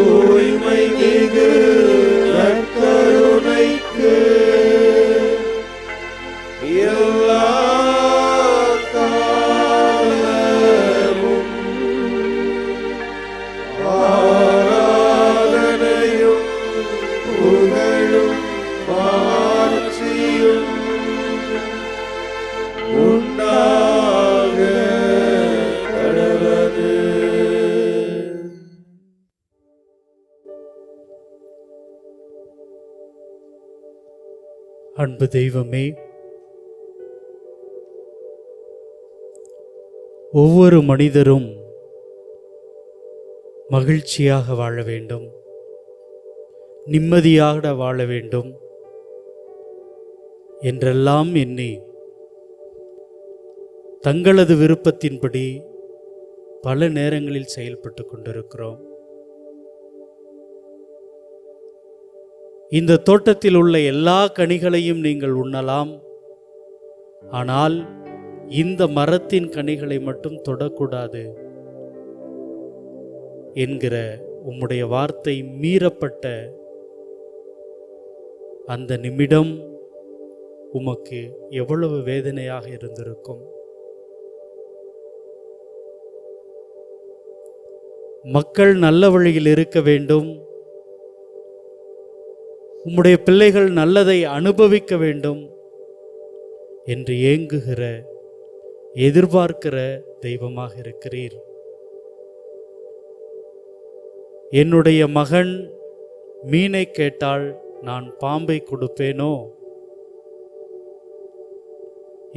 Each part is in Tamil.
தூய்மை மிகு நற்கருணைக்கு எல்லா காலமும் ஆராதனையும் புகழும் மாட்சியும் உண்டாக கடவது. அன்பு தெய்வமே, ஒவ்வொரு மனிதரும் மகிழ்ச்சியாக வாழ வேண்டும், நிம்மதியாக வாழ வேண்டும் என்றெல்லாம் எண்ணி தங்களது விருப்பத்தின்படி பல நேரங்களில் செயல்பட்டு கொண்டிருக்கிறோம். இந்த தோட்டத்தில் உள்ள எல்லா கனிகளையும் நீங்கள் உண்ணலாம், ஆனால் இந்த மரத்தின் கனிகளை மட்டும் தொடக்கூடாது என்கிற உம்முடைய வார்த்தை மீறப்பட்ட அந்த நிமிடம் உமக்கு எவ்வளவு வேதனையாக இருந்திருக்கும். மக்கள் நல்ல வழியில் இருக்க வேண்டும், உம்முடைய பிள்ளைகள் நல்லதை அனுபவிக்க வேண்டும் என்று ஏங்குகிற எதிர்பார்க்கிற தெய்வமாக இருக்கிறீர். என்னுடைய மகன் மீனை கேட்டால் நான் பாம்பை கொடுப்பேனோ?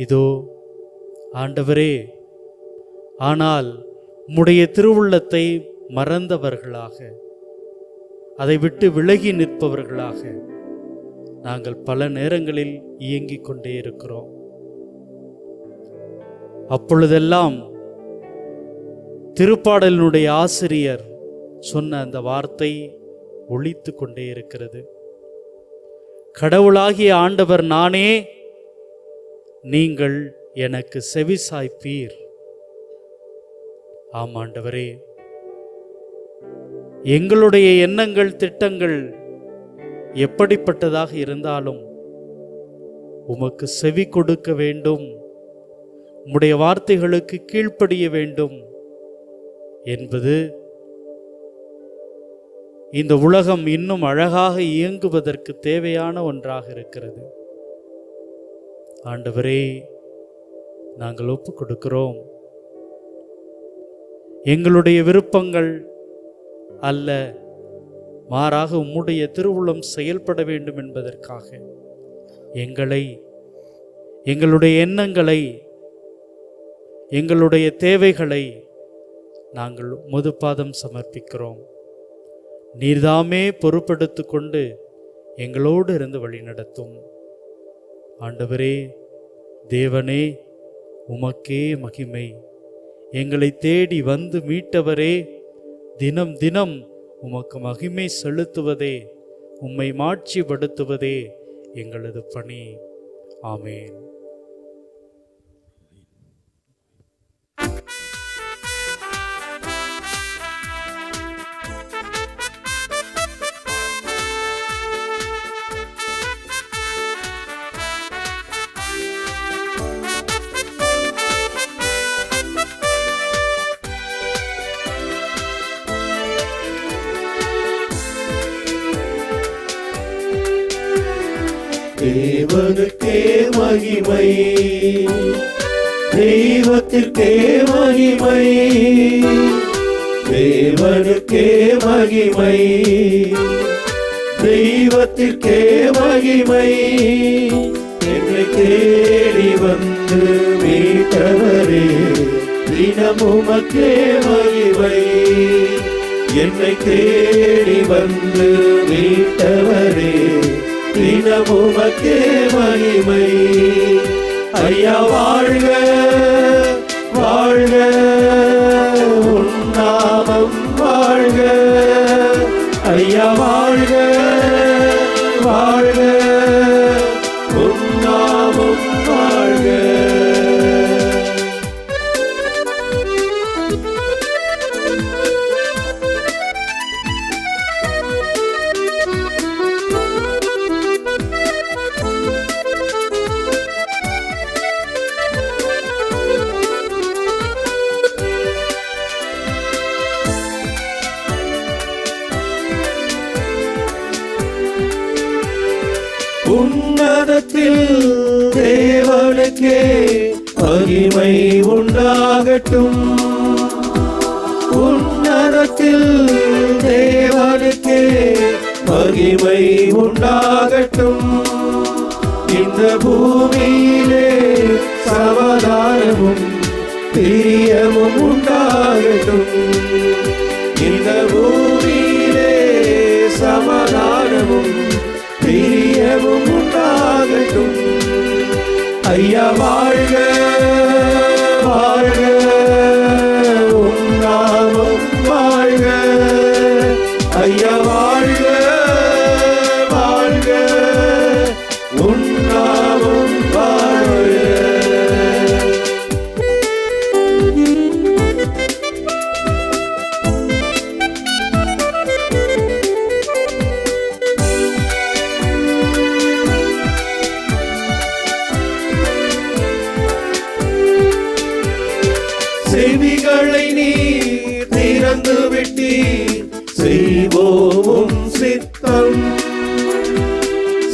இதோ ஆண்டவரே, ஆனால் உம்முடைய திருவுள்ளத்தை மறந்தவர்களாக, அதை விட்டு விலகி நிற்பவர்களாக நாங்கள் பல நேரங்களில் இயங்கிக் கொண்டே இருக்கிறோம். அப்பொழுதெல்லாம் திருப்பாடலினுடைய ஆசிரியர் சொன்ன அந்த வார்த்தை ஒலித்து கொண்டே இருக்கிறது. கடவுளாகிய ஆண்டவர் நானே, நீங்கள் எனக்கு செவிசாய்ப்பீர். ஆம் ஆண்டவரே, எங்களுடைய எண்ணங்கள் திட்டங்கள் எப்படிப்பட்டதாக இருந்தாலும் உமக்கு செவி கொடுக்க வேண்டும், உம்முடைய வார்த்தைகளுக்கு கீழ்ப்படிய வேண்டும் என்பது இந்த உலகம் இன்னும் அழகாக இயங்குவதற்கு தேவையான ஒன்றாக இருக்கிறது. ஆண்டவரே, நாங்கள் ஒப்புக் கொடுக்கிறோம். எங்களுடைய விருப்பங்கள் அல்ல, மாறாக உம்முடைய திருவுளம் செயல்பட வேண்டும் என்பதற்காக எங்களை, எங்களுடைய எண்ணங்களை, எங்களுடைய தேவைகளை நாங்கள் முதுபாதம் சமர்ப்பிக்கிறோம். நீர்தாமே பொறுப்பெடுத்து கொண்டு எங்களோடு இருந்து வழி நடத்தும். ஆண்டவரே, தேவனே, உமக்கே மகிமை. எங்களை தேடி வந்து மீட்டவரே, தினம் தினம் உமக்கு மகிமை செலுத்துவதே, உம்மை மாட்சிப்படுத்துவதே எங்களது பணி. ஆமேன். தேவனுக்கே மகிமை, தெய்வத்திற்கே மகிமை, தேவனுக்கே மகிமை, தெய்வத்திற்கே மகிமை. என்னை தேடி வந்து மீட்டவரே, தினம் உமக்கே மகிமை. என்னை தேடி வந்து மீட்டவரே, தினம் உமக்கே மகிமை. ஐயா வாழ்க வாழ்க, உன் நாமம் வாழ்க. ஐயா வாழ்க வாழ்க, உன் நாமம் வாழ்க. உன்னதத்தில் தேவனுக்கே மகிமை உண்டாகட்டும். உன்னதத்தில் தேவனுக்கே மகிமை உண்டாகட்டும். இந்த பூமியிலே சமாதானமும் பிரியமும் உண்டாகட்டும். இந்த பூமியிலே சமாதானமும் பிரியமும் உண்டாகட்டும். ஐயா வாழ்க வாழ்க, உம் நாமம் வாழ்க. ஐயா வாழ்க வாழ்க, உம் நாமம் வாழ்க. செவிகளை நீர் திறந்து விட்டீர், செய்வோம் சித்தம்.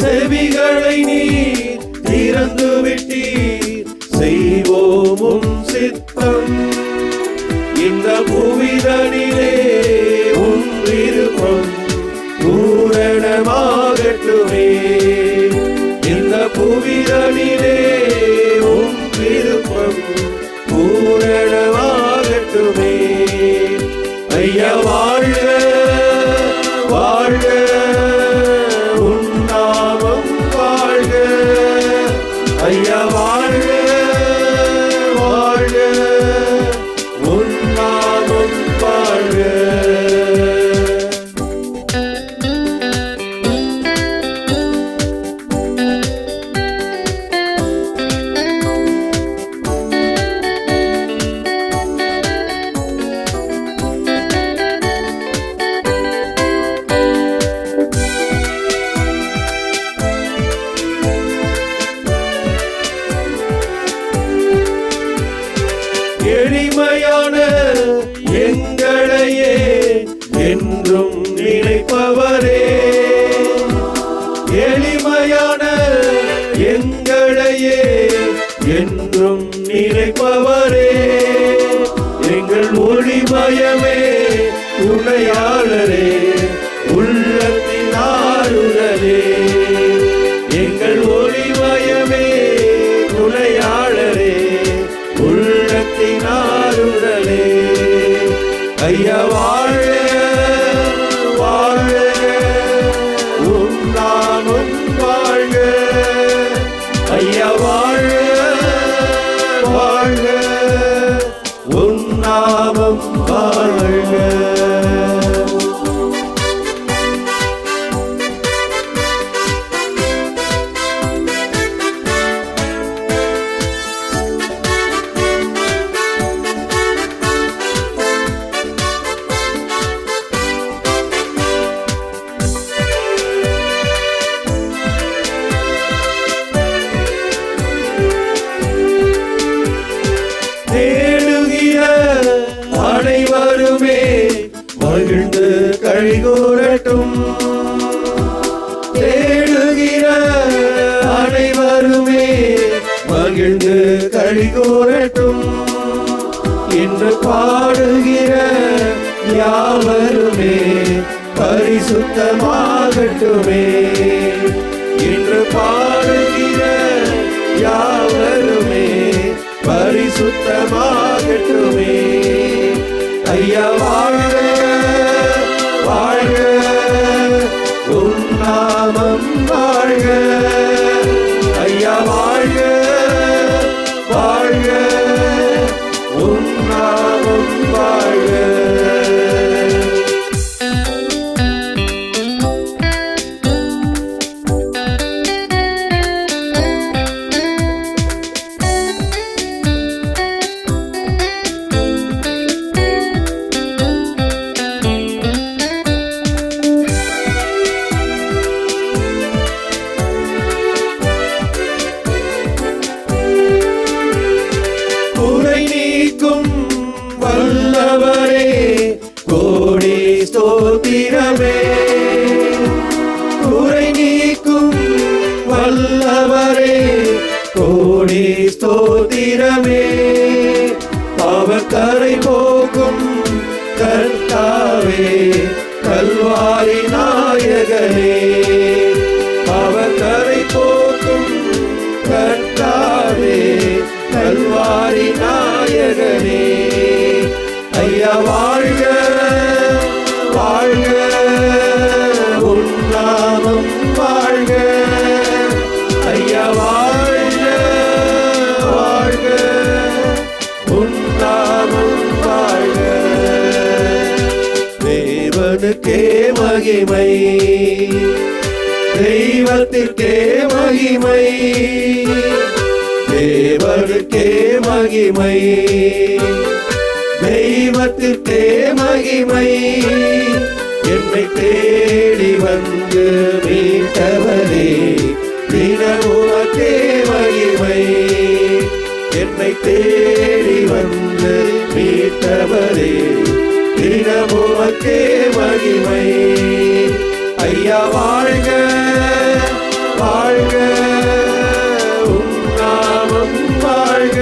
செவிகளை நீர் திறந்து விட்டீர், செய்வோம் சித்தம். இந்த புவிதனிலே உன் விருப்பம் பூரணமாகட்டுமே. இந்த புவிதனிலே உன் விருப்பம் பூரணமாகட்டுமே. ஐயா வாழ்க வாழ்க, உன் நாமம் வாழ்க. ஐயா வாழ்க வாழ்க, உன் நாமம் வாழ்க. எளிமையான எங்களையே என்றும் நினைப்பவரே, எளிமையான எங்களையே என்றும் நினைப்பவரே, எங்கள் ஒளிமயமே துணையாளரே, உள்ளத்தின் ஆறுதலே. எங்கள் ஒளிமயமே துணையாளரே, உள்ளத்தின் ஆறுதலே. ஐயா வாழ்க வாழ்க, உம் நாமம் வாழ்க. ஐயா வாழ்க வாழ்க, உம் நாமம் வாழ்க. அனைவருமே மகிழ்ந்து கைகூரட்டும். தேடுகிற அனைவருமே மகிழ்ந்து கைகூரட்டும். இன்று பாடுகிற யாவருமே பரிசுத்தமாகட்டுமே. இன்று பாடுகிற யாவருமே பரிசுத்தமாகட்டுமே. ஐயா வாழ்க வாழ்க, உம் நாமம் வாழ்க. ஐயா வாழ்க வாழ்க, உம் நாமம் வாழ்க. வல்லவரே கோடி ஸ்தோத்திரமே. குறை நீக்கும் ஸ்தோத்திரமே ஸ்தோத்திரமே பாவக்கரை போக்கும் கர்த்தாவே கல்வாரி நாயகனே பாவக்கரை போக்கும் கர்த்தாவே கல்வாரி நாயகனே ஐயா வாழ்க வாழ்க உன் நாமம் வாழ்க ஐயா வாழ்க வாழ்க உன் நாமம் வாழ்க தேவனுக்கே மகிமை தெய்வத்திற்கே மகிமை தேவனுக்கே மகிமை தெய்வத்திற்கே மகிமை என்னை தேடி வந்து மீட்டவரே தினமுமக்கே மகிமை என்னை தேடி வந்து மீட்டவரே தினமுமக்கே மகிமை ஐயா வாழ்க வாழ்க உன் நாமம் வாழ்க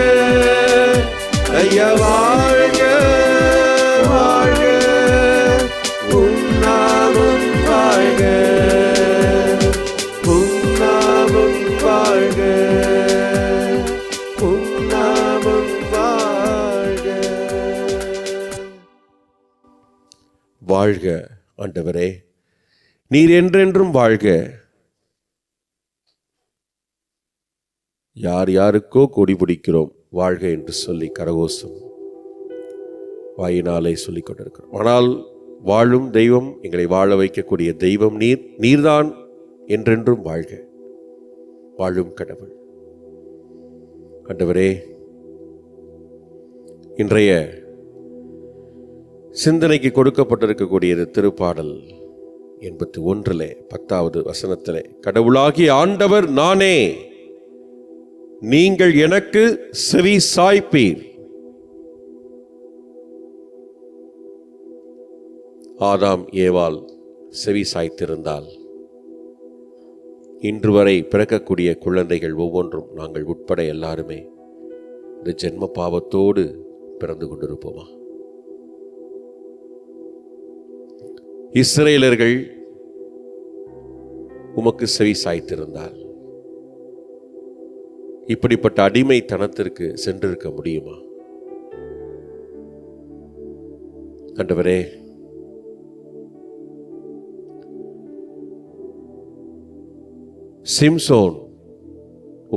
ஐயா வாழ்க வாழ்க உன் நாமம் வாழ்க உன் நாமம் வாழ்க உன் நாமம் வாழ்க. வாழ்க ஆண்டவரே, நீர் என்றென்றும் வாழ்க. யார் யாருக்கோ கொடி பிடிக்கிறோம் வாழ்க என்று சொல்லி கரகோஷம் வாயினாலே சொல்லிக் கொண்டிருக்கிறோம். ஆனால் வாழும் தெய்வம், எங்களை வாழ வைக்கக்கூடிய தெய்வம் நீர். நீர்தான் என்றென்றும் வாழ்க, வாழும் கடவுள். ஆண்டவரே, இன்றைய சிந்தனைக்கு கொடுக்கப்பட்டிருக்கக்கூடிய திருப்பாடல் 81 10வது வசனத்திலே, கடவுளாகிய ஆண்டவர் நானே, நீங்கள் எனக்கு செவி சாய்ப்பீர். ஆதாம் ஏவாள் செவி சாய்த்திருந்தால் இன்று வரை பிறக்கக்கூடிய குழந்தைகள் ஒவ்வொன்றும், நாங்கள் உட்பட எல்லாருமே இந்த ஜென்ம பாவத்தோடு பிறந்து கொண்டிருப்போமா? இஸ்ரேலர்கள் உமக்கு செவி சாய்த்திருந்தால் இப்படிப்பட்ட அடிமைத்தனத்திற்கு சென்றிருக்க முடியுமா? ஆண்டவரே, சிம்சோன்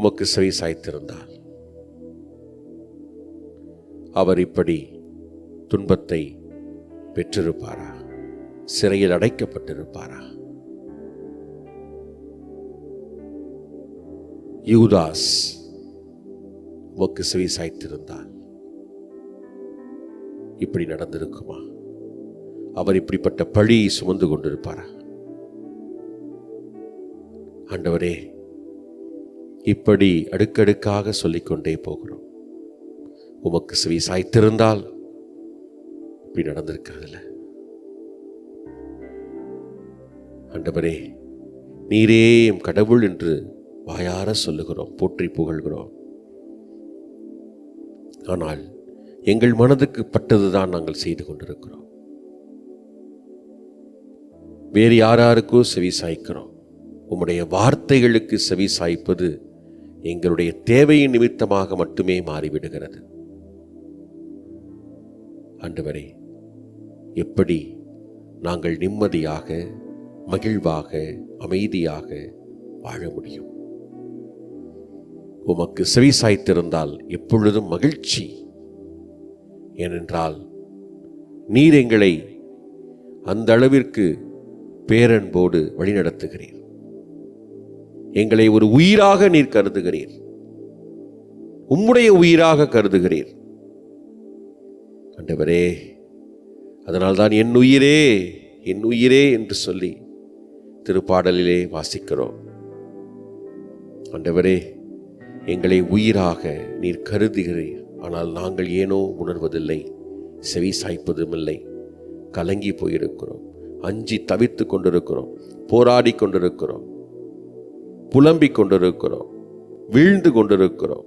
உமக்கு செவி சாய்த்திருந்தால் அவர் இப்படி துன்பத்தை பெற்றிருப்பாரா? சிறையில் அடைக்கப்பட்டிருப்பாரா? யூதாஸ் உமக்கு செவி சாய்த்திருந்தால் இப்படி நடந்திருக்குமா? அவர் இப்படிப்பட்ட பழி சுமந்து கொண்டிருப்பாரா? ஆண்டவரே, இப்படி அடுக்கடுக்காக சொல்லிக்கொண்டே போகிறோம். உமக்கு செவி சாய்த்திருந்தால் இப்படி நடந்திருக்காதுல்ல. ஆண்டவரே, நீரே எம் கடவுள் என்று வாயார சொல்லுகிறோம், போற்றி புகழ்கிறோம். ஆனால் எங்கள் மனதுக்கு பட்டதுதான் நாங்கள் செய்து கொண்டிருக்கிறோம். வேறு யாராருக்கோ செவி சாய்க்கிறோம். உம்முடைய வார்த்தைகளுக்கு செவி சாய்ப்பது எங்களுடைய தேவையின் நிமித்தமாக மட்டுமே மாறிவிடுகிறது. ஆண்டவரே, எப்படி நாங்கள் நிம்மதியாக, மகிழ்வாக, அமைதியாக வாழ முடியும்? உமக்கு செவி சாய்த்திருந்தால் எப்பொழுதும் மகிழ்ச்சி. ஏனென்றால் நீர் எங்களை அந்த அளவிற்கு பேரன்போடு வழிநடத்துகிறீர். எங்களை ஒரு உயிராக நீர் கருதுகிறீர், உம்முடைய உயிராக கருதுகிறீர். ஆண்டவரே, அதனால்தான் என் உயிரே என் உயிரே என்று சொல்லி திருப்பாடலிலே வாசிக்கிறோம். ஆண்டவரே, எங்களை உயிராக நீர் கருதுகிறீர். ஆனால் நாங்கள் ஏனோ உணர்வதில்லை, செவி சாய்ப்பதும் இல்லை. கலங்கி போயிருக்கிறோம், அஞ்சி தவித்து கொண்டிருக்கிறோம், போராடி கொண்டிருக்கிறோம், புலம்பிக் கொண்டிருக்கிறோம், வீழ்ந்து கொண்டிருக்கிறோம்.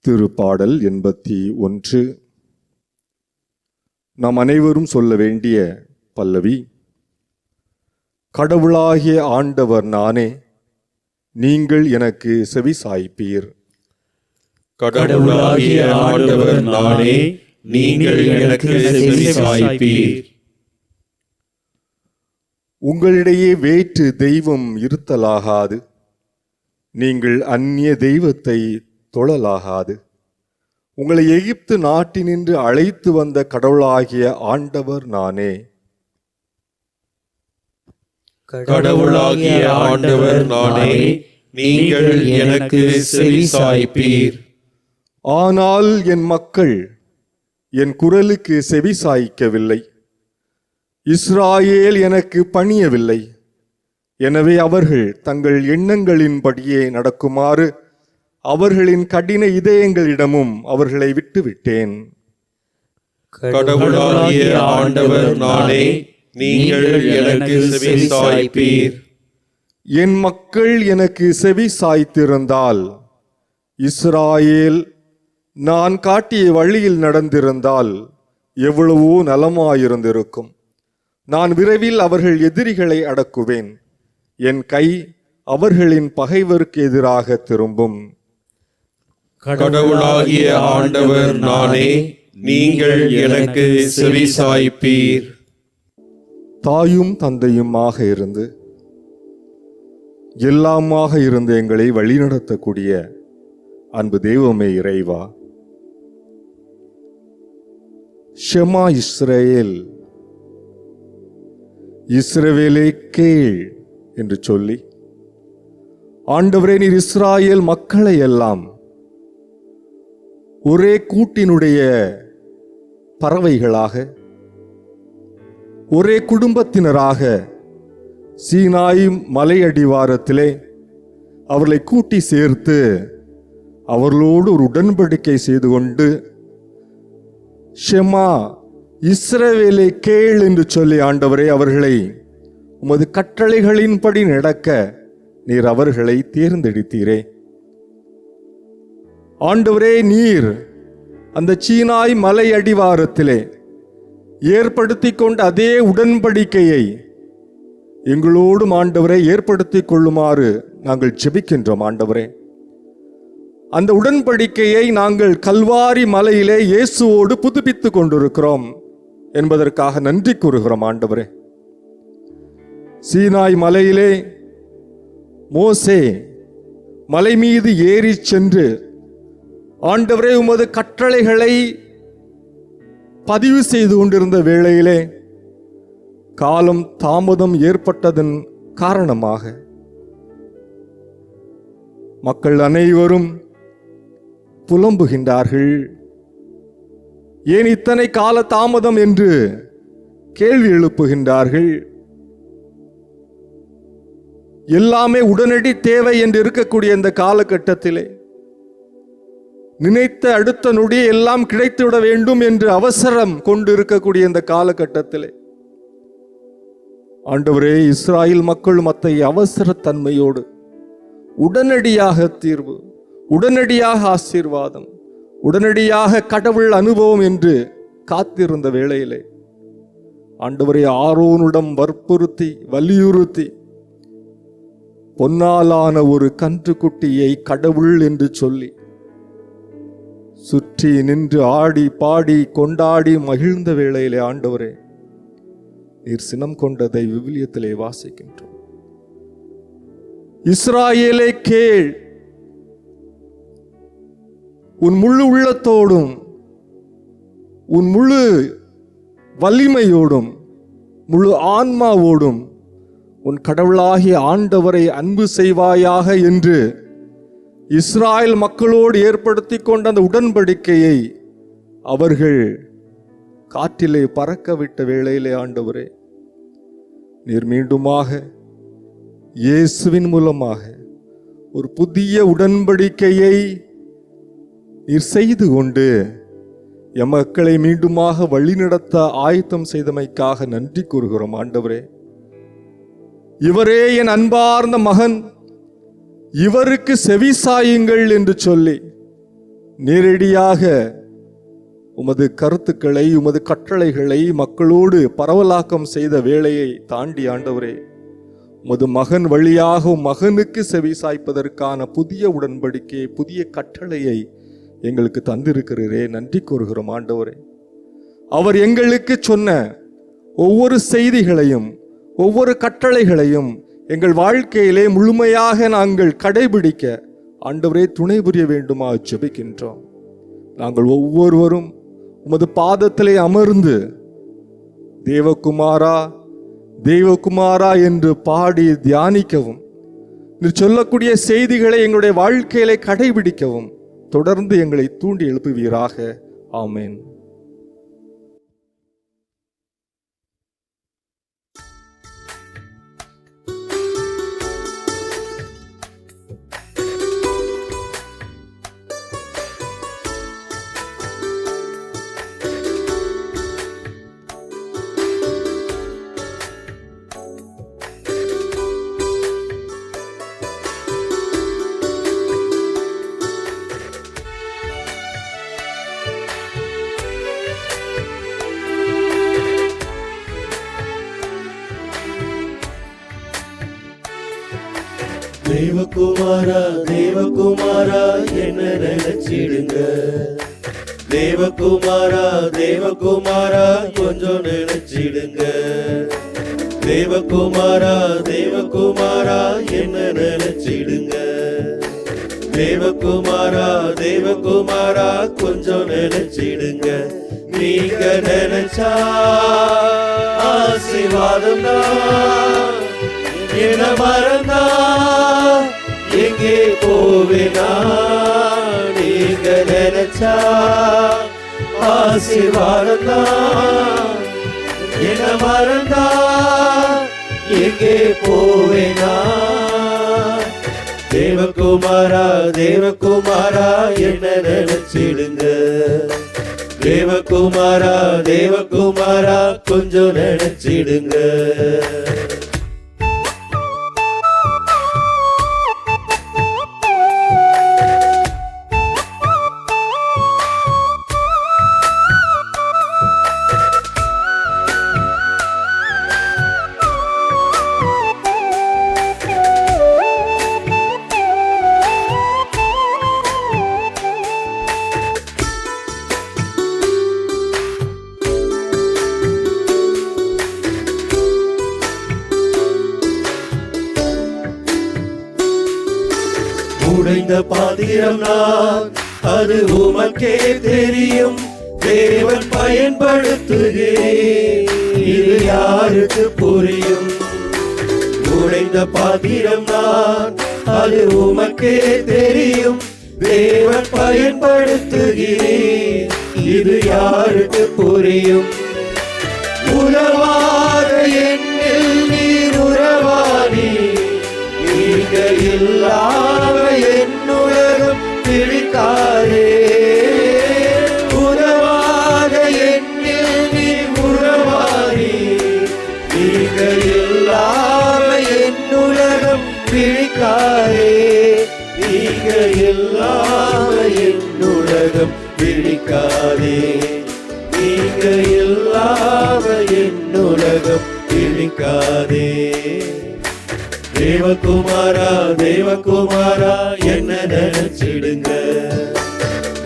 திருப்பாடல் 81. நாம் அனைவரும் சொல்ல வேண்டிய பல்லவி. கடவுளாகிய ஆண்டவர் நானே, நீங்கள் எனக்கு செவி சாய்ப்பீர். கடவுளாகிய ஆண்டவர் நானே, நீங்கள் எனக்கு செவி சாய்ப்பீர். உங்களிடையே வேற்று தெய்வம் இருத்தலாகாது, நீங்கள் அந்நிய தெய்வத்தை தொழலாகாது. உங்களை எகிப்து நாட்டினின்று அழைத்து வந்த கடவுளாகிய ஆண்டவர் நானே. கடவுளாகிய ஆண்டவர் நானே, நீங்கள் எனக்கு செவி சாய்ப்பீர். ஆனால் என் மக்கள் என் குரலுக்கு செவி சாய்க்கவில்லை, இஸ்ராயேல் எனக்கு பணியவில்லை. எனவே அவர்கள் தங்கள் எண்ணங்களின்படியே நடக்குமாறு அவர்களின் கடின இதயங்களிடமும் அவர்களை விட்டுவிட்டேன். கடவுளாகிய ஆண்டவர் நானே, நீங்கள் எனக்கு செவி சாய்ப்பீர். என் மக்கள் எனக்கு செவி சாய்த்திருந்தால், இஸ்ராயேல் நான் காட்டிய வழியில் நடந்திருந்தால் எவ்வளவோ நலமாயிருந்திருக்கும். நான் விரைவில் அவர்கள் எதிரிகளை அடக்குவேன், என் கை அவர்களின் பகைவருக்கு எதிராக திரும்பும். கடவுளாகிய ஆண்டவர் நானே, நீங்கள் எனக்கு செவி சாய்ப்பீர். தாயும் தந்தையுமாக இருந்து எல்லாமாக இருந்து எங்களை வழிநடத்தக்கூடிய அன்பு தெய்வமே இறைவா, ஷெமா இஸ்ரவேல், இஸ்ரவேலே கேள் என்று சொல்லி, ஆண்டவரே நீர் இஸ்ராயேல் மக்களை எல்லாம் ஒரே கூட்டினுடைய பறவைகளாக, ஒரே குடும்பத்தினராக சீனாய் மலையடிவாரத்திலே அவர்களை கூட்டி சேர்த்து அவர்களோடு ஒரு உடன்படிக்கை செய்து கொண்டு, ஷெமா இஸ்ரவேலை கேள் என்று சொல்லி ஆண்டவரே அவர்களை உமது கட்டளைகளின்படி நடக்க நீர் அவர்களை தேர்ந்தெடுத்தீரே. ஆண்டவரே நீர் அந்த சீனாய் மலை அடிவாரத்திலே ஏற்படுத்தி கொண்ட அதே உடன்படிக்கையை எங்களோடும் ஆண்டவரை ஏற்படுத்திக் கொள்ளுமாறு நாங்கள் ஜெபிக்கின்றோம். ஆண்டவரே, அந்த உடன்படிக்கையை நாங்கள் கல்வாரி மலையிலே இயேசுவோடு புதுப்பித்துக் கொண்டிருக்கிறோம் என்பதற்காக நன்றி கூறுகிறோம். ஆண்டவரே, சீனாய் மலையிலே மோசே மலை மீது ஏறி சென்று ஆண்டவரே உமது கட்டளைகளை பதிவு செய்து கொண்டிருந்த வேளையிலே காலம் தாமதம் ஏற்பட்டதன் காரணமாக மக்கள் அனைவரும் புலம்புகின்றார்கள். ஏன் இத்தனை கால தாமதம் என்று கேள்வி எழுப்புகின்றார்கள். எல்லாமே உடனடி தேவை என்று இருக்கக்கூடிய இந்த காலகட்டத்திலே நினைத்த அடுத்த நொடியே எல்லாம் கிடைத்துவிட வேண்டும் என்று அவசரம் கொண்டு இருக்கக்கூடிய இந்த காலகட்டத்திலே ஆண்டவரே, இஸ்ராயேல் மக்கள் மத்திய அவசரத்தன்மையோடு உடனடியாக தீர்வு, உடனடியாக ஆசீர்வாதம், உடனடியாக கடவுள் அனுபவம் என்று காத்திருந்த வேளையிலே ஆண்டவரே ஆரோனிடம் வற்புறுத்தி வலியுறுத்தி பொன்னாலான ஒரு கன்றுக்குட்டியை கடவுள் என்று சொல்லி சுற்றி நின்று ஆடி பாடி கொண்டாடி மகிழ்ந்த வேளையிலே ஆண்டவரே நீர் சினம் கொண்டதை விவிலியத்திலே வாசிக்கின்றோம். இஸ்ராயேலே கேள், உன் முழு உள்ளத்தோடும் உன் முழு வலிமையோடும் முழு ஆன்மாவோடும் உன் கடவுளாகிய ஆண்டவரை அன்பு செய்வாயாக என்று இஸ்ராயேல் மக்களோடு ஏற்படுத்தி கொண்ட அந்த உடன்படிக்கையை அவர்கள் காற்றிலே பறக்க விட்ட வேளையிலே ஆண்டவரே நீர் மீண்டுமாக இயேசுவின் மூலமாக ஒரு புதிய உடன்படிக்கையை நீர் செய்து கொண்டு எம் மக்களை மீண்டுமாக வழிநடத்த ஆயத்தம் செய்தமைக்காக நன்றி கூறுகிறோம். ஆண்டவரே, இவரே என் அன்பார்ந்த மகன், இவருக்கு செவி சாயுங்கள் என்று சொல்லி நேரடியாக உமது கருத்துக்களை, உமது கட்டளைகளை மக்களோடு பரவலாக்கம் செய்த வேளையை தாண்டி ஆண்டவரே, உமது மகன் வழியாக மகனுக்கு செவி சாய்ப்பதற்கான புதிய உடன்படிக்கை, புதிய கட்டளையை எங்களுக்கு தந்திருக்கிறீரே, நன்றி கூறுகிறோம் ஆண்டவரே. அவர் எங்களுக்கு சொன்ன ஒவ்வொரு செய்திகளையும், ஒவ்வொரு கட்டளைகளையும் எங்கள் வாழ்க்கையிலே முழுமையாக நாங்கள் கடைபிடிக்க ஆண்டவரே துணை புரிய வேண்டுமா ஜெபிக்கின்றோம். நாங்கள் ஒவ்வொருவரும் உமது பாதத்திலே அமர்ந்து தேவகுமாரா தேவகுமாரா என்று பாடி தியானிக்கவும், நீர் சொல்லக்கூடிய செய்திகளை எங்களுடைய வாழ்க்கையிலே கடைபிடிக்கவும் தொடர்ந்து எங்களை தூண்டி எழுப்புவீராக. ஆமென். தேவகுமாரா தேவகுமாரா என்ன நினைச்சிடுங்க. தேவகுமாரா தேவகுமாரா கொஞ்சம் நினைச்சிடுங்க. தேவகுமாரா தேவகுமாரா என்ன நினைச்சிடுங்க. தேவகுமாரா தேவகுமாரா கொஞ்சம் நினைச்சிடுங்க. நீங்க நினைச்சா ஆசீர்வாதம் தான். என்ன மறந்தா எங்கே போவேனா. நீங்க நினைச்சா ஆசீர்வாதம் தான். என்ன மறந்தா எங்கே போவேனா. தேவகுமாரா தேவகுமாரா என்ன நினைச்சிடுங்க. தேவகுமாரா தேவகுமாரா கொஞ்சம் நினைச்சிடுங்க. உடைந்த பாத்திரம் நான், அது உமக்கே தெரியும். தேவன் பயன்படுத்துகிறேன், இது யாருக்கு புரியும். உடைந்த பாத்திரம் நான், அது உமக்கே தெரியும். தேவன் பயன்படுத்துகிறேன், இது யாருக்கு புரியும். உறவாத என்னில் நீர் உறவாடி, நீங்க இல்லாம என்னுலகம் பிடிக்காதே. உறவாத என்னில் நீர் உறவாடி, நீங்க இல்லாம என்னுலகம் பிடிக்காதே. நீங்க இல்லாம என்னுலகம் பிடிக்காதே. நீங்க இல்லாம என்னுலகம் பிடிக்காதே. தேவகுமாரா தேவகுமாரா என்ன நினைச்சிடுங்க.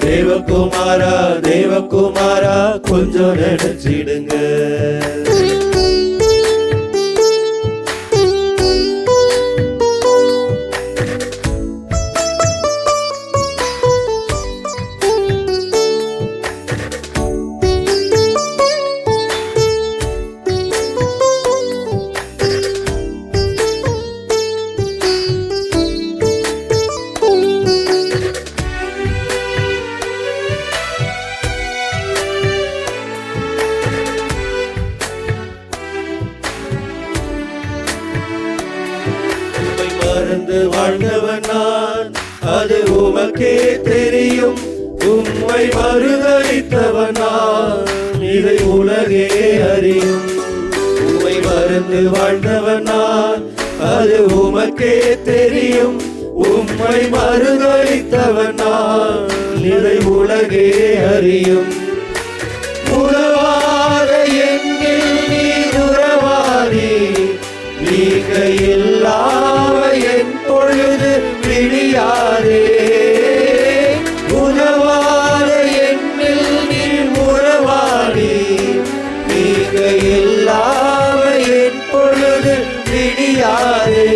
தேவகுமாரா தேவகுமாரா கொஞ்சம் நினைச்சிடுங்க. மறந்து வாழ்ந்தவன் நான், அது உமக்கே தெரியும். உம்மை மறுதலித்தவன் நான், இதை உலகே அறியும். உம்மை மறந்து வாழ்ந்தவன் நான், அது உமக்கே தெரியும். உம்மை மறுதலித்தவன் நான், இதை உலகே அறியும். உறவாத என்னில் நீ உறவாதி, நீங்க இல்லாம என் பொழுது விடியாதே. உறவாத என்னில் நீ உறவாடி, நீங்க இல்லாம என் பொழுது விடியாதே.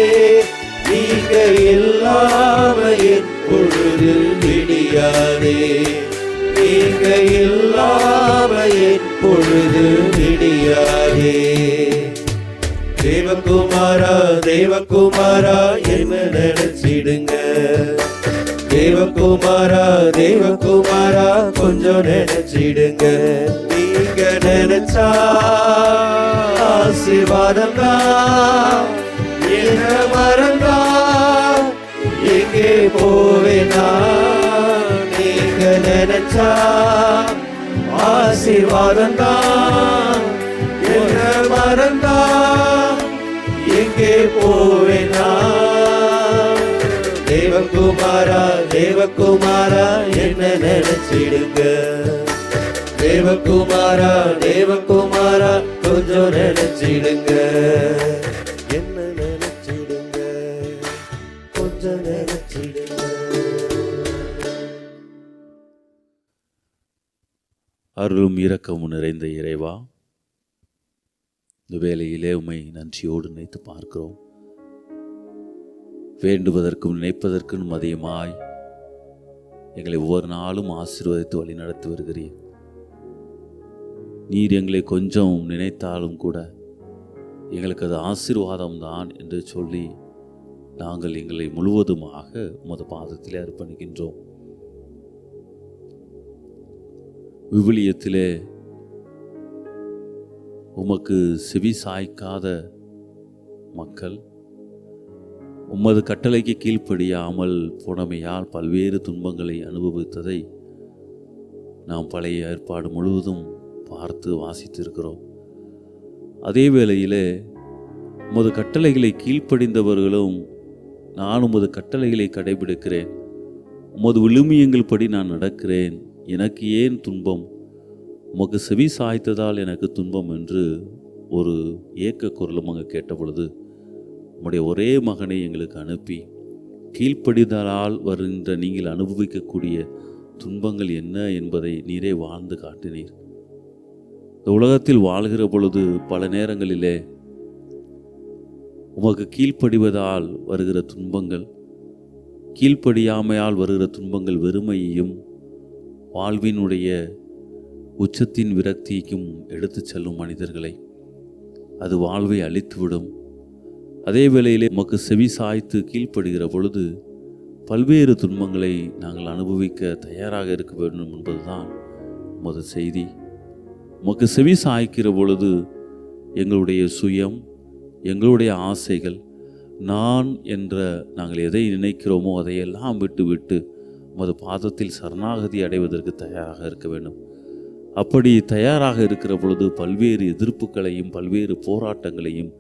நீங்க இல்லாம என் பொழுது விடியாதே. நீங்க இல்லாம என் பொழுது விடியாதே. தேவகுமாரா தேவகுமாரா என்ன நினைச்சிடுங்க. தேவகுமாரா தேவகுமாரா கொஞ்சம் நினைச்சிடுங்க. நீங்க நினைச்சா ஆசீர்வாதம் தான். என்ன மறந்தா எங்கே போவேனா. நீங்க நினைச்சா ஆசீர்வாதம் தான். என்ன மறந்தா எங்கே போவேனா. தேவகுமாரா தேவகுமாரா என்ன நினைச்சிடுங்க. தேவகுமாரா தேவகுமாரா கொஞ்சம் நினைச்சிடுங்க. என்ன நினைச்சிடுங்க, கொஞ்சம் நினைச்சிடுங்க. அருளும் இரக்கமும் நிறைந்த இறைவா, இந்த வேளையிலே உம்மை நன்றியோடு நினைத்து பார்க்கிறோம். வேண்டுவதற்கும் நினைப்பதற்கும் அதிகமாய் எங்களை ஒவ்வொரு நாளும் ஆசீர்வதித்து வழி நடத்தி வருகிறீர். நீர் எங்களை கொஞ்சம் நினைத்தாலும் கூட எங்களுக்கு அது ஆசீர்வாதம் தான் என்று சொல்லி நாங்கள் எங்களை முழுவதுமாக உமது பாதத்திலே அர்ப்பணிக்கின்றோம். விவிலியத்திலே உமக்கு செவி சாய்க்காத மக்கள் உமது கட்டளைக்கு கீழ்ப்படியாமல் போனமையால் பல்வேறு துன்பங்களை அனுபவித்ததை நாம் பழைய ஏற்பாடு முழுவதும் பார்த்து வாசித்திருக்கிறோம். அதே வேளையிலே உமது கட்டளைகளை கீழ்ப்படிந்தவர்களும் நான் உமது கட்டளைகளை கடைபிடிக்கிறேன், உமது விழுமியங்கள் படி நான் நடக்கிறேன், எனக்கு ஏன் துன்பம், உமக்கு செவி சாய்த்ததால் எனக்கு துன்பம் என்று ஒரு ஏக்க குரலும் அங்கே கேட்ட பொழுது உம்முடைய ஒரே மகனை எங்களுக்கு அனுப்பி கீழ்ப்படிதலால் வருகின்ற நீங்கள் அனுபவிக்கக்கூடிய துன்பங்கள் என்ன என்பதை நீரே வாழ்ந்து காட்டினீர். இந்த உலகத்தில் வாழ்கிற பொழுது பல நேரங்களிலே உமக்கு கீழ்ப்படிவதால் வருகிற துன்பங்கள், கீழ்ப்படியாமையால் வருகிற துன்பங்கள் வெறுமையையும் வாழ்வினுடைய உச்சத்தின் விரக்திக்கும் எடுத்து செல்லும் மனிதர்களை அது வாழ்வை அழித்துவிடும். அதே வேளையிலே உமக்கு செவி சாய்த்து கீழ்ப்படுகிற பொழுது பல்வேறு துன்பங்களை நாங்கள் அனுபவிக்க தயாராக இருக்க வேண்டும் என்பதுதான் உமது செய்தி. உமக்கு செவி சாய்க்கிற பொழுது எங்களுடைய சுயம், எங்களுடைய ஆசைகள், நான் என்ற நாங்கள் எதை நினைக்கிறோமோ அதையெல்லாம் விட்டு உமது பாதத்தில் சரணாகதி அடைவதற்கு தயாராக இருக்க வேண்டும். அப்படி தயாராக இருக்கிற பொழுது பல்வேறு எதிர்ப்புகளையும் பல்வேறு போராட்டங்களையும்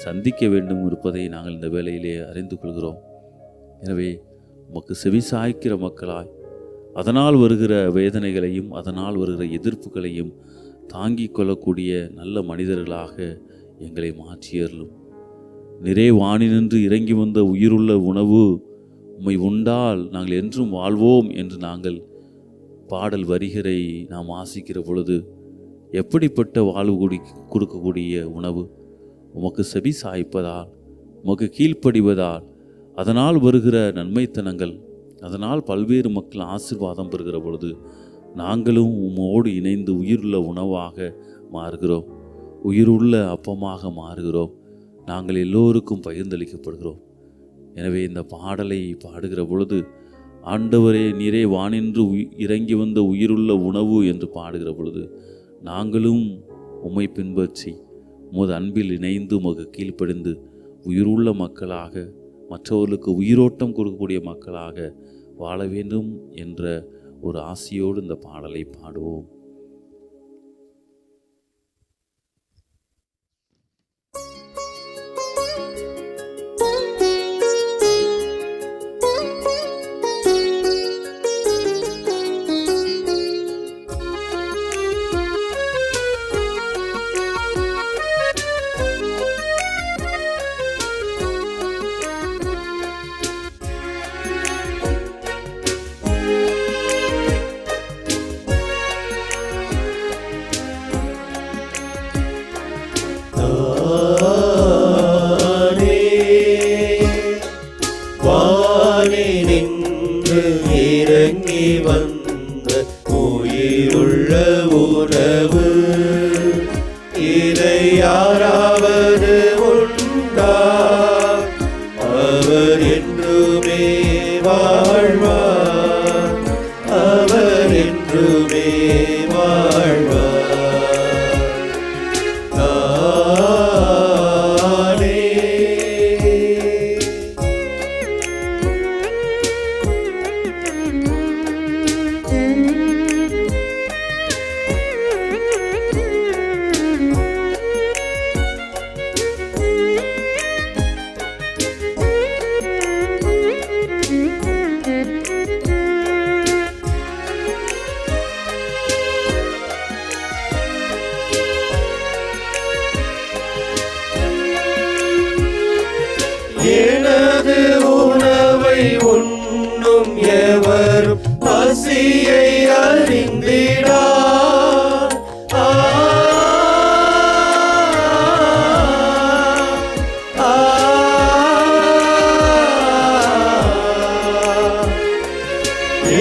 சந்திக்க வேண்டும் இருப்பதை நாங்கள் இந்த வேளையிலே அறிந்து கொள்கிறோம். எனவே உமக்கு செவி சாய்க்கிற மக்களாய் அதனால் வருகிற வேதனைகளையும் அதனால் வருகிற எதிர்ப்புகளையும் தாங்கிக் கொள்ளக்கூடிய நல்ல மனிதர்களாக எங்களை மாற்றியருளும். நிறை வானினின்று இறங்கி வந்த உயிருள்ள உணவு உம்மை உண்டால் நாங்கள் என்றும் வாழ்வோம் என்று நாங்கள் பாடல் வரிகளை நாம் வாசிக்கிற பொழுது எப்படிப்பட்ட வாழ்வு கொடுக்கக்கூடிய உணவு, உமக்கு செவி சாய்ப்பதால், உமக்கு கீழ்ப்படிவதால், அதனால் வருகிற நன்மைத்தனங்கள், அதனால் பல்வேறு மக்கள் ஆசீர்வாதம் பெறுகிற பொழுது நாங்களும் உம்மோடு இணைந்து உயிருள்ள உணவாக மாறுகிறோம், உயிருள்ள அப்பமாக மாறுகிறோம். நாங்கள் எல்லோருக்கும் பகிர்ந்தளிக்கப்படுகிறோம். எனவே இந்த பாடலை பாடுகிற பொழுது ஆண்டவரே நீரே வானின்று இறங்கி வந்த உயிருள்ள உணவு என்று பாடுகிற பொழுது நாங்களும் உம்மை பின்பற்றி உமது அன்பில் இணைந்து உமக்கு கீழ்ப்படிந்து உயிருள்ள மக்களாக, மற்றவர்களுக்கு உயிரோட்டம் கொடுக்கக்கூடிய மக்களாக வாழ வேண்டும் என்ற ஒரு ஆசையோடு இந்த பாடலை பாடுவோம். இறங்கி வந்த உயிருள்ள உணவு. இதை யாராவது உண்டா? அவர் என்றுமே வாழ்வார், அவர் என்றுமே வாழ்வார். எனது உணவை உண்ணும் எவரும் பசியை அறிந்திடார்.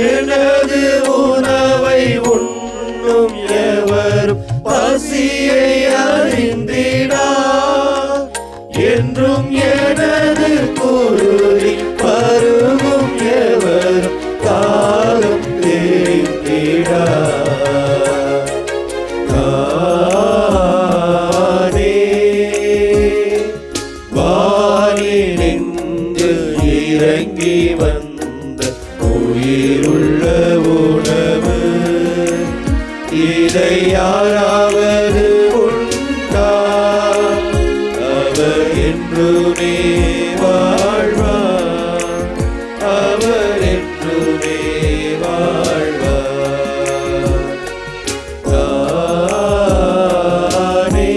எனது உணவை உண்ணும் எவரும் பசியை அறிந்திடார். என்றும் எனது குருதி பருகும் எவரும் தாகம் தெரிந்திடார். நானே வானிலிருந்து இறங்கி வந்த உயிருள்ள உணவு. இதை யாராவது உண்டா? அவர் என்றுமே வாழ்வார், அவர் என்றுமே வாழ்வார். நானே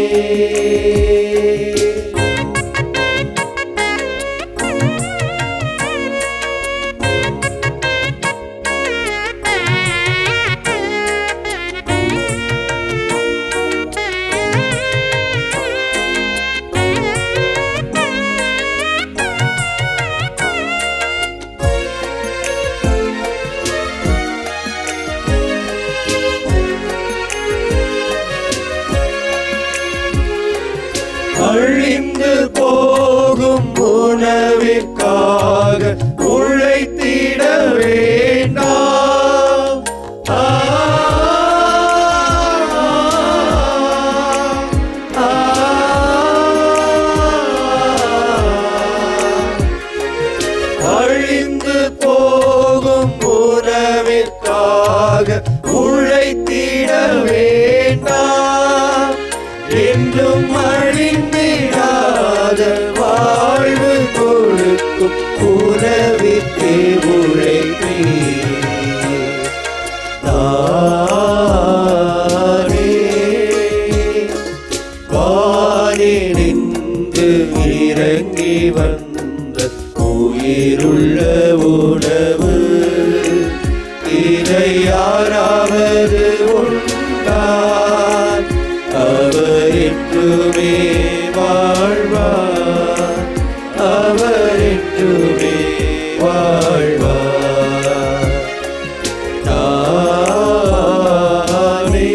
அழிந்து போகும் உணவிற்காக உழைத்திட வேண்டாம். அழிந்து போகும் உணவிற்காக உழைத்திட வேண்டாம். என்றும் அழிந்திடாத வாழ்வு கொடுக்கும் உணவிற்கே உழைப்பே. நானே வானிலிருந்து இறங்கி வந்த உயிருள்ள உணவு. இதை யாராவது உண்டா? அவர் என்றுமே வாழ்வார், அவர் என்றுமே வாழ்வார். நானே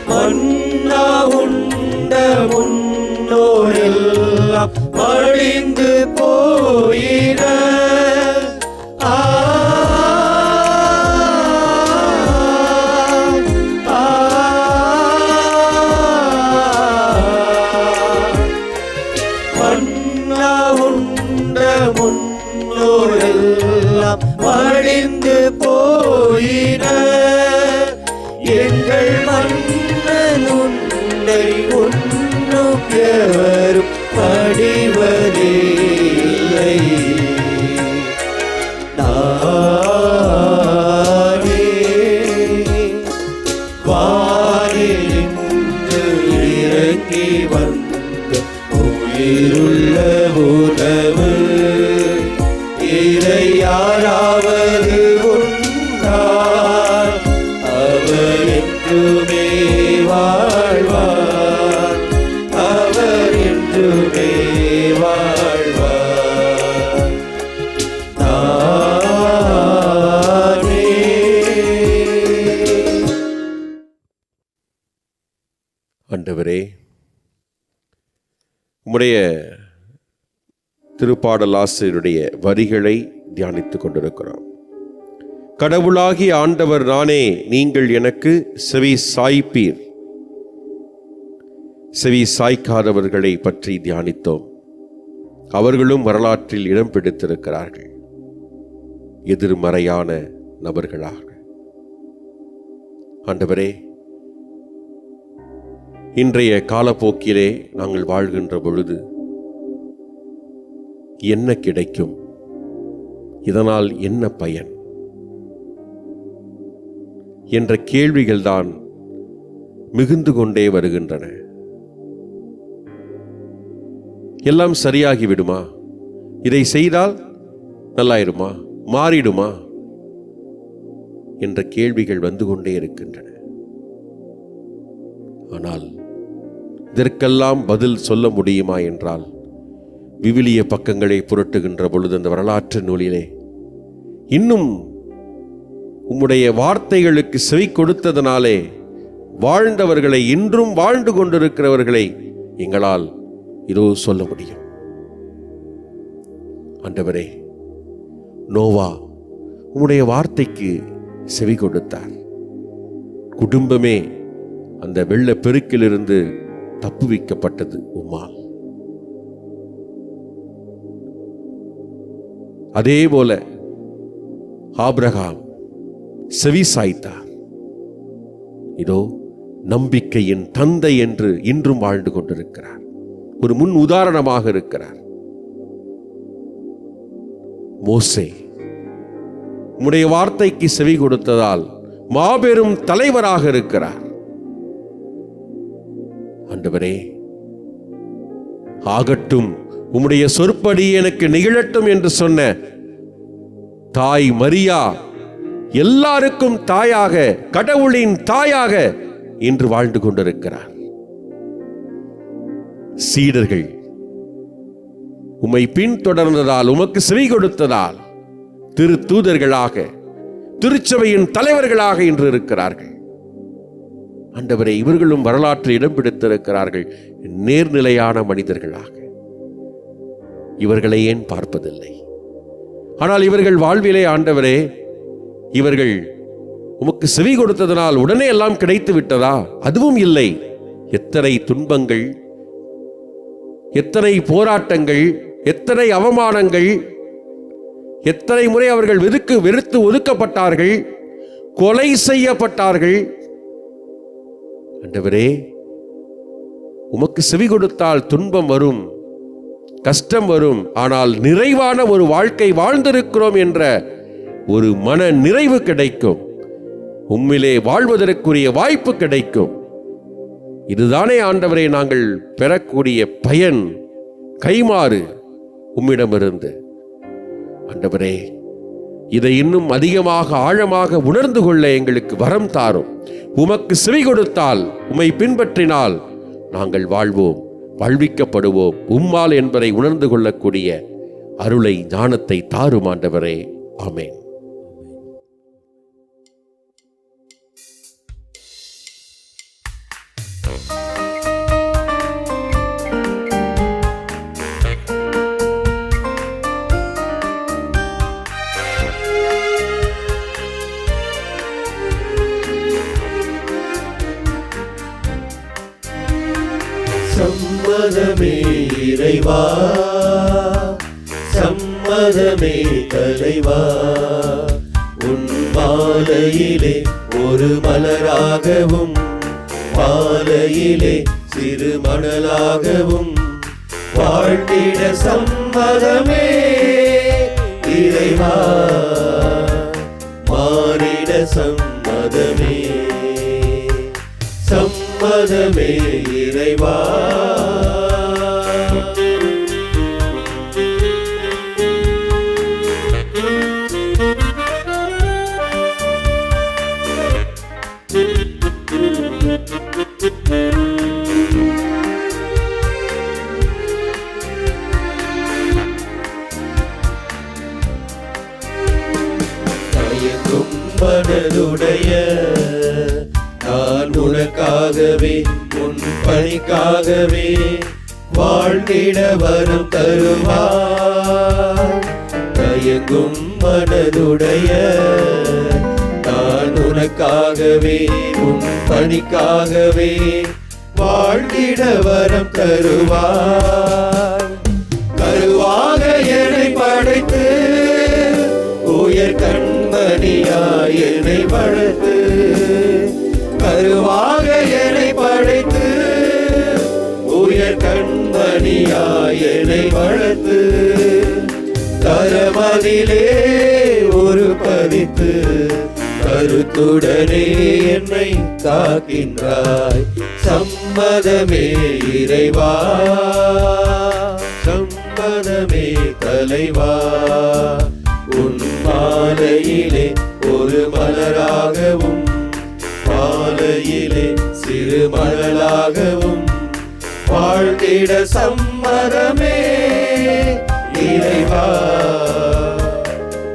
மன்னா உண்ட முன்னோரெல்லாம் அழிந்து போயின. மன்னா உண்ட முன்னோரெல்லாம் அழிந்து போயின. எங்கள் மன்னன் உன்னை உண்ணும் எவரும் படிவதில்லை. நானே வானிலிருந்து இறங்கி வந்த உயிருள்ள உணவு இறை யாராவது உண்டார் அவர் என்றுமே வாழ்வார், அவர் என்றுமே வாழ்வார். நானே ஆண்டவரே, உம்முடைய திருப்பாடல் ஆசிரியருடைய வரிகளை தியானித்துக் கொண்டிருக்கிறோம். கடவுளாகிய ஆண்டவர் நானே, நீங்கள் எனக்கு செவி சாய்ப்பீர். செவி சாய்க்காதவர்களை பற்றி தியானித்தோம். அவர்களும் வரலாற்றில் இடம் பிடித்திருக்கிறார்கள், எதிர்மறையான நபர்களாக. ஆண்டவரே, இன்றைய காலப்போக்கிலே நாங்கள் வாழ்கின்ற பொழுது என்ன கிடைக்கும், இதனால் என்ன பயன் என்ற கேள்விகள்தான் மிகுந்து கொண்டே வருகின்றன. எல்லாம் சரியாகிவிடுமா, இதை செய்தால் நல்லாயிருமா, மாறிடுமா என்ற கேள்விகள் வந்து கொண்டே இருக்கின்றன. ஆனால் இதற்கெல்லாம் பதில் சொல்ல முடியுமா என்றால், விவிலிய பக்கங்களை புரட்டுகின்ற பொழுது அந்த வரலாற்று நூலிலே இன்னும் உம்முடைய வார்த்தைகளுக்கு செவி கொடுத்ததனாலே வாழ்ந்தவர்களை, இன்றும் வாழ்ந்து கொண்டிருக்கிறவர்களை எங்களால் இதோ சொல்ல முடியும். ஆண்டவரே, நோவா உம்முடைய வார்த்தைக்கு செவி கொடுத்தார். குடும்பமே அந்த வெள்ள பெருக்கிலிருந்து தப்புவிக்கப்பட்டது உம்மால். அதே போல ஆபிரகாம் செவி சாய்த்தார். இதோ நம்பிக்கையின் தந்தை என்று இன்றும் வாழ்ந்து கொண்டிருக்கிறார், ஒரு முன் உதாரணமாக இருக்கிறார். மோசே உம்முடைய வார்த்தைக்கு செவி கொடுத்ததால் மாபெரும் தலைவராக இருக்கிறார். ஆண்டவரே, ஆகட்டும், உம்முடைய சொற்படி எனக்கு நிகழட்டும் என்று சொன்ன தாய் மரியா எல்லாருக்கும் தாயாக, கடவுளின் தாயாக இன்று வாழ்ந்து கொண்டிருக்கிறார். சீடர்கள் உம்மை பின்தொடர்ந்ததால், உமக்கு செவி கொடுத்ததால் திரு தூதர்களாக, திருச்சபையின் தலைவர்களாக இன்று இருக்கிறார்கள். ஆண்டவரே, இவர்களும் வரலாற்றில் இடம் பிடித்திருக்கிறார்கள், நேர்நிலையான மனிதர்களாக. இவர்களை ஏன் பார்ப்பதில்லை? ஆனால் இவர்கள் வாழ்விலே ஆண்டவரே, இவர்கள் உமக்கு செவி கொடுத்ததனால் உடனே எல்லாம் கிடைத்து விட்டதா? அதுவும் இல்லை. எத்தனை துன்பங்கள், எத்தனை போராட்டங்கள், எத்தனை அவமானங்கள், எத்தனை முறை அவர்கள் வெறுத்து ஒதுக்கப்பட்டார்கள், கொலை செய்யப்பட்டார்கள். ஆண்டவரே, உமக்கு செவி கொடுத்தால் துன்பம் வரும், கஷ்டம் வரும், ஆனால் நிறைவான ஒரு வாழ்க்கை வாழ்ந்திருக்கிறோம் என்ற ஒரு மன நிறைவு கிடைக்கும், உம்மிலே வாழ்வதற்குரிய வாய்ப்பு கிடைக்கும். இதுதானே ஆண்டவரை நாங்கள் பெறக்கூடிய பயன், கைமாறு உம்மிடமிருந்து. ஆண்டவரே, இதை இன்னும் அதிகமாக ஆழமாக உணர்ந்து கொள்ள எங்களுக்கு வரம் தாரும். உமக்கு செவி கொடுத்தால், உம்மை பின்பற்றினால் நாங்கள் வாழ்வோம், வாழ்விக்கப்படுவோம் உம்மால் என்பதை உணர்ந்து கொள்ளக்கூடிய அருளை, ஞானத்தை தாரும் ஆண்டவரே. ஆமென். சம்மதமே இறைவா, சம்மதமே தலைவா, உன் மாலையிலே ஒரு மலராகவும், மாலையிலே சிறு மணலாகவும் வாழ்ந்திட சம்மதமே இறைவா, மாறிட சம்மதமே, சம்மதமே இறைவா. மனதுடைய நான் உனக்காகவே உன் பணிக்காகவே வாழ்ந்திட வரம் தருவார். தயங்கும் மனதுடைய நான் உனக்காகவே உன் பணிக்காகவே வாழ்ந்திட வரம் தருவார். கருவாக என்னை படைத்து உயர் கண்மணியாய் என்னை வளர்த்து, கருவாக என்னை படைத்து உயர் கண்மணியாய் என்னை வளர்த்து, தரமதிலே ஒரு பதித்து கருத்துடனே என்னை காக்கின்றாய். சம்மதமே இறைவா, சம்மதமே தலைவா, உன் மாலையிலே ஒரு மலராகவும் மாலையிலே சிறு மணலாகவும் வாழ்ந்திட சம்மதமே இறைவா,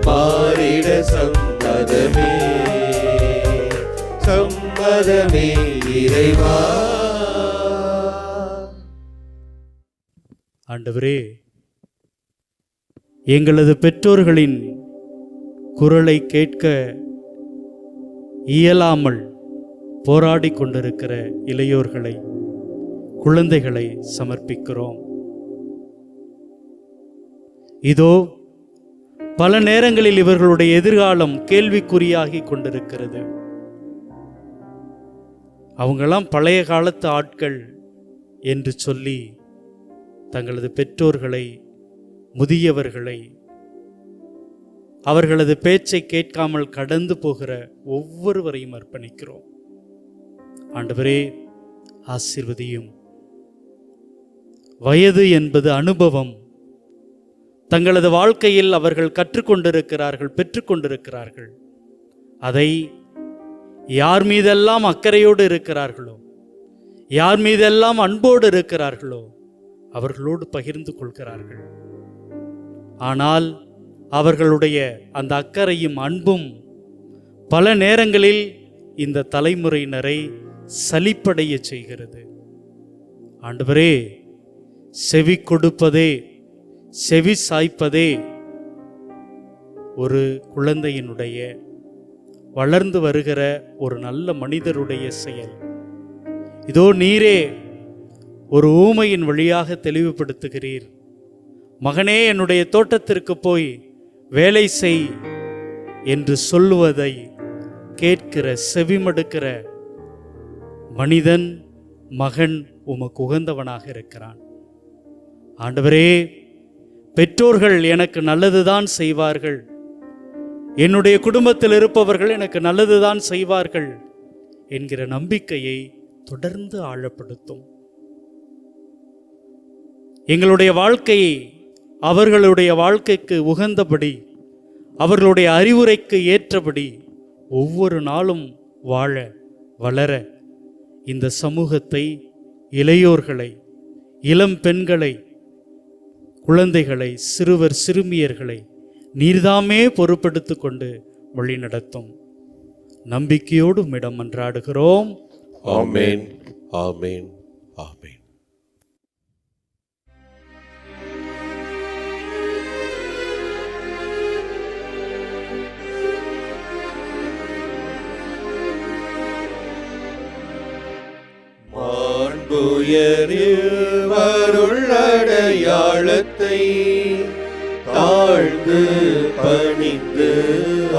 மாறிட சம்மதமே, சம்மதமே இறைவா. ஆண்டவரே, எங்களது பெற்றோர்களின் குரலை கேட்க இயலாமல் போராடி கொண்டிருக்கிற இளையோர்களை, குழந்தைகளை சமர்ப்பிக்கிறோம். இதோ பல நேரங்களில் இவர்களுடைய எதிர்காலம் கேள்விக்குறியாகி கொண்டிருக்கிறது. அவங்கெல்லாம் பழைய காலத்து ஆட்கள் என்று சொல்லி தங்களது பெற்றோர்களை, முதியவர்களை, அவர்களது பேச்சை கேட்காமல் கடந்து போகிற ஒவ்வொருவரையும் அர்ப்பணிக்கிறோம். ஆண்டவரே, ஆசீர்வதியும். வயது என்பது அனுபவம். தங்களது வாழ்க்கையில் அவர்கள் கற்றுக்கொண்டிருக்கிறார்கள், பெற்றுக்கொண்டிருக்கிறார்கள். அதை யார் மீதெல்லாம் அக்கறையோடு இருக்கிறார்களோ, யார் மீதெல்லாம் அன்போடு இருக்கிறார்களோ அவர்களோடு பகிர்ந்து கொள்கிறார்கள். ஆனால் அவர்களுடைய அந்த அக்கறையும் அன்பும் பல நேரங்களில் இந்த தலைமுறையினரை சலிப்படைய செய்கிறது. ஆண்டவரே, செவி கொடுப்பதே, செவி சாய்ப்பதே ஒரு குழந்தையினுடைய, வளர்ந்து வருகிற ஒரு நல்ல மனிதருடைய செயல். இதோ நீரே ஒரு ஊமையின் வழியாக தெளிவுபடுத்துகிறீர். மகனே, என்னுடைய தோட்டத்திற்கு போய் வேலை செய் என்று சொல்லுவதை கேட்கிற, செவிமடுக்கிற மனிதன், மகன் உமக்கு உகந்தவனாக இருக்கிறான். ஆண்டவரே, பெற்றோர்கள் எனக்கு நல்லதுதான் செய்வார்கள், என்னுடைய குடும்பத்தில் இருப்பவர்கள் எனக்கு நல்லதுதான் செய்வார்கள் என்கிற நம்பிக்கையை தொடர்ந்து ஆழப்படுத்தும். எங்களுடைய வாழ்க்கையை அவர்களுடைய வாழ்க்கைக்கு உகந்தபடி, அவர்களுடைய அறிவுரைக்கு ஏற்றபடி ஒவ்வொரு நாளும் வாழ, வளர இந்த சமூகத்தை, இளையோர்களை, இளம் பெண்களை, குழந்தைகளை, சிறுவர் சிறுமியர்களை நீர்தாமே பொறுப்பெடுத்து கொண்டு வழி நடத்தும். நம்பிக்கையோடு உம்மிடம் மன்றாடுகிறோம். ஆமென், ஆமென், ஆமென். அடையாளத்தை தாழ்ந்து பணிந்து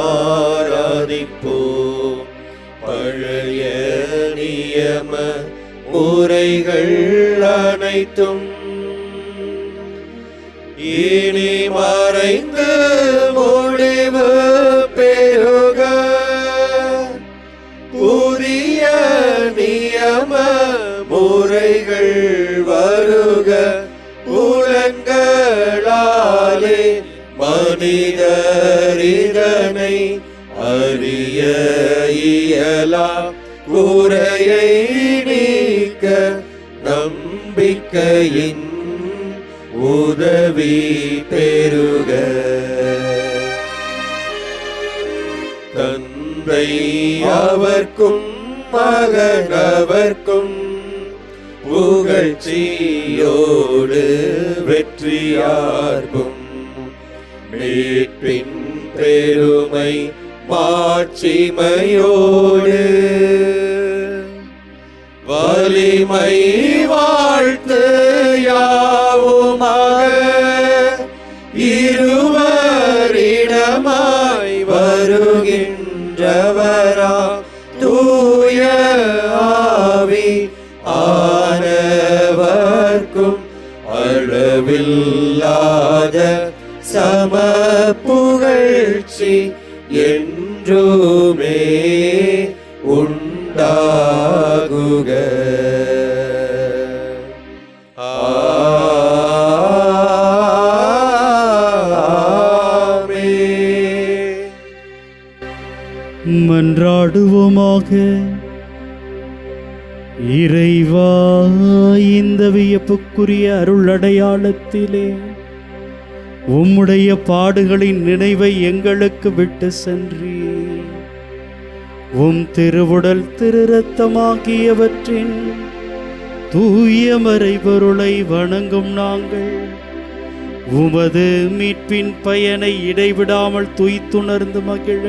ஆராதிப்போ. பழைய நியம முறைகள் அனைத்தும் இனி மறைந்து முடிவு பெறுக. புதிய நியம முறைகள் வருக. புலன்களாலே மனிதரிதனை அறிய இயலா. குறையை நீக்க நம்பிக்கையின் உதவி பெறுக. தன் தந்தை அவர்க்கும் மகன் அவர்க்கும் புகழ்ச்சியோடு வெற்றியார்க்கும் மீட்பின் பெருமை மாட்சிமையோடு வலிமை வாழ்த்து யாவுமாக இருவரிடமாய் வருகின்றவரா தூய ஆவி ஆனவர்க்கும் அளவில்லாத சம புகழ்ச்சி என்றுமே உண்டாகுக. ஆமென். மன்றாடுவோமாக. இறைவா, இந்த வியப்புக்குரிய அருள் அடையாளத்திலே உம்முடைய பாடுகளின் நினைவை எங்களுக்கு விட்டு சென்றீர். உம் திருவுடல் திரு இரத்தமாகியவற்றின் தூய மறைபொருளை வணங்கும் நாங்கள் உமது மீட்பின் பயனை இடைவிடாமல் துய்த்துணர்ந்து மகிழ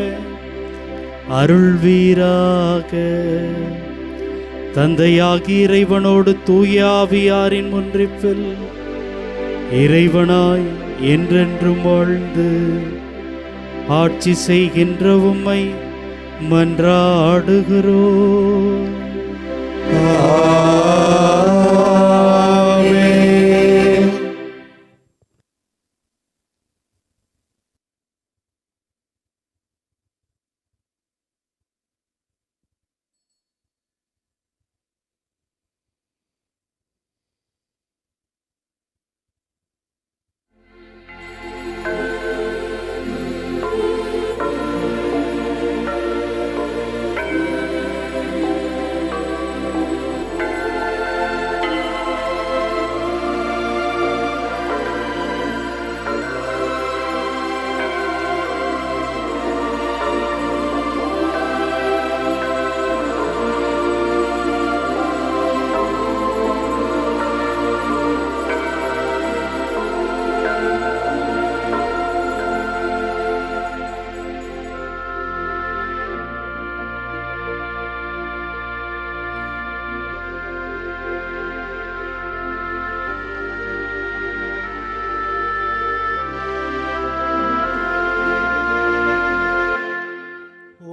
அருள்வீராக. தந்தையாகி இறைவனோடு தூய ஆவியாரின் ஒன்றிப்பில் இறைவனாய் என்றென்றும் வாழ்ந்து ஆட்சி செய்கின்ற உம்மை மன்றாடுகிறோம். ஆமென்.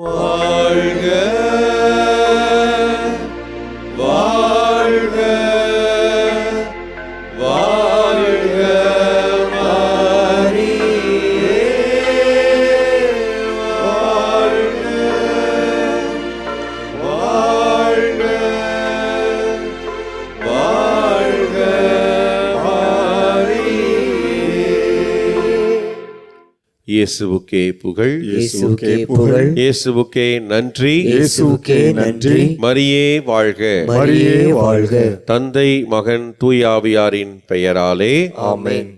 வாழ்க வாழ்க வாழ்க மரியே வாழ்க வாழ்க வாழ்க மரியே. இயேசுவுக்கே புகழ், இயேசுவுக்கே புகழ், இயேசுவுக்கே நன்றி, இயேசுவுக்கே நன்றி. மரியே வாழ்க, மரியே வாழ்க. தந்தை மகன் தூயாவியாரின் பெயராலே ஆமென்.